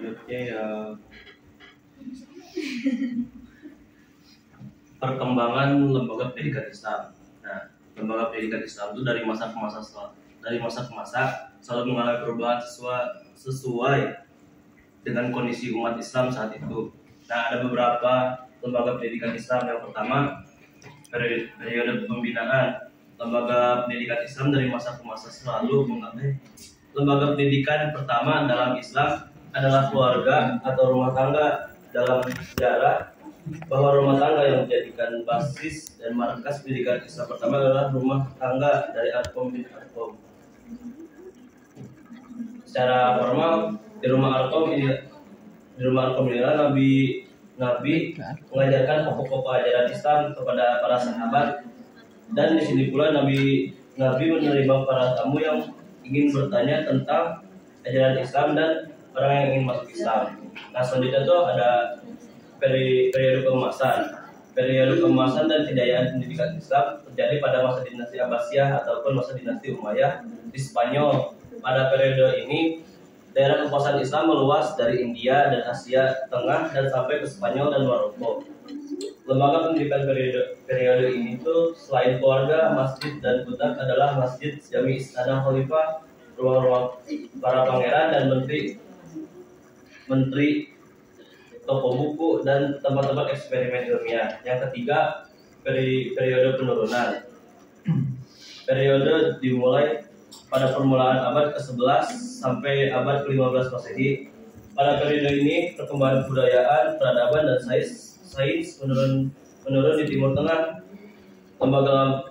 selanjutnya ya perkembangan lembaga pendidikan Islam. Nah, lembaga pendidikan Islam itu dari masa ke masa selalu mengalami perubahan sesuai dengan kondisi umat Islam saat itu. Nah, ada beberapa lembaga pendidikan Islam. Yang pertama, periode pembinaan. Lembaga pendidikan Islam dari masa ke masa selalu mengalami. Lembaga pendidikan pertama dalam Islam adalah keluarga atau rumah tangga. Dalam sejarah, bahwa rumah tangga yang menjadikan basis dan markas pendidikan Islam pertama adalah rumah tangga dari Arkom bin Arkom. Secara formal di rumah Arkom inilah Nabi mengajarkan pokok-pokok ajaran Islam kepada para sahabat, dan di sini pula Nabi menerima para tamu yang ingin bertanya tentang ajaran Islam dan orang yang ingin masuk Islam. Nah, selanjutnya itu ada periode keemasan dan kejayaan pendidikan Islam terjadi pada masa dinasti Abbasiyah ataupun masa dinasti Umayyah di Spanyol. Pada periode ini, daerah kekuasaan Islam meluas dari India dan Asia Tengah dan sampai ke Spanyol dan Maroko. Lembaga pendidikan periode ini tuh selain keluarga, masjid dan budak adalah masjid, jami istana khalifah, ruang-ruang para pangeran dan menteri, toko buku, dan tempat-tempat eksperimen ilmiah. Yang ketiga, periode penurunan. Periode dimulai pada permulaan abad ke-11 sampai abad ke-15 Masehi. Pada periode ini, perkembangan kebudayaan, peradaban, dan sains menurun di Timur Tengah. Lembaga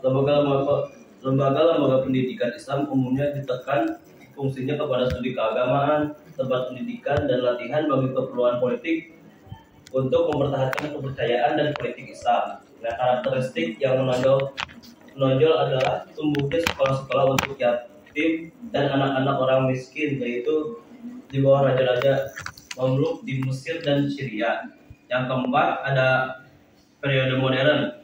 pendidikan Islam umumnya ditekan fungsinya kepada studi keagamaan, tempat pendidikan, dan latihan bagi keperluan politik untuk mempertahankan kepercayaan dan politik Islam. Nah, karakteristik yang menonjol adalah tumbuhnya sekolah-sekolah untuk yatim dan anak-anak orang miskin, yaitu di bawah raja-raja Mamluk di Mesir dan Syria. Yang keempat, ada periode modern.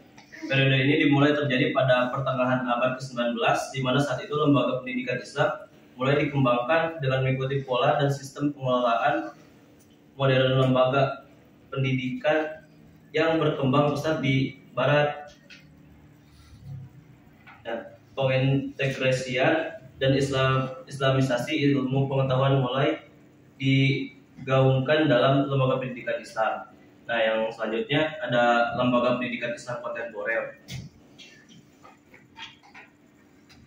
Periode ini dimulai terjadi pada pertengahan abad ke-19, di mana saat itu lembaga pendidikan Islam mulai dikembangkan dengan mengikuti pola dan sistem pengelolaan modern lembaga pendidikan yang berkembang pesat di Barat. Nah, pengintegrasian dan islamisasi ilmu pengetahuan mulai digaungkan dalam lembaga pendidikan Islam. Nah, yang selanjutnya ada lembaga pendidikan Islam kontemporer.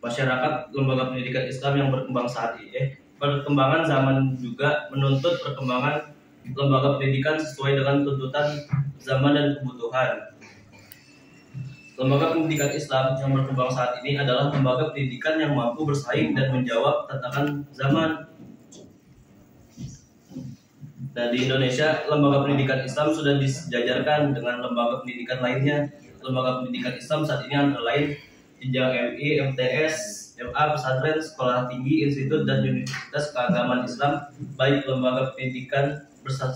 Masyarakat lembaga pendidikan Islam yang berkembang saat ini, perkembangan zaman juga menuntut perkembangan lembaga pendidikan sesuai dengan tuntutan zaman dan kebutuhan. Lembaga pendidikan Islam yang berkembang saat ini adalah lembaga pendidikan yang mampu bersaing dan menjawab tantangan zaman. Nah, di Indonesia, lembaga pendidikan Islam sudah disejajarkan dengan lembaga pendidikan lainnya. Lembaga pendidikan Islam saat ini antara lain jenjang MI, MTS, MA, pesantren, sekolah tinggi, institut, dan universitas keagamaan Islam, baik lembaga pendidikan berstatus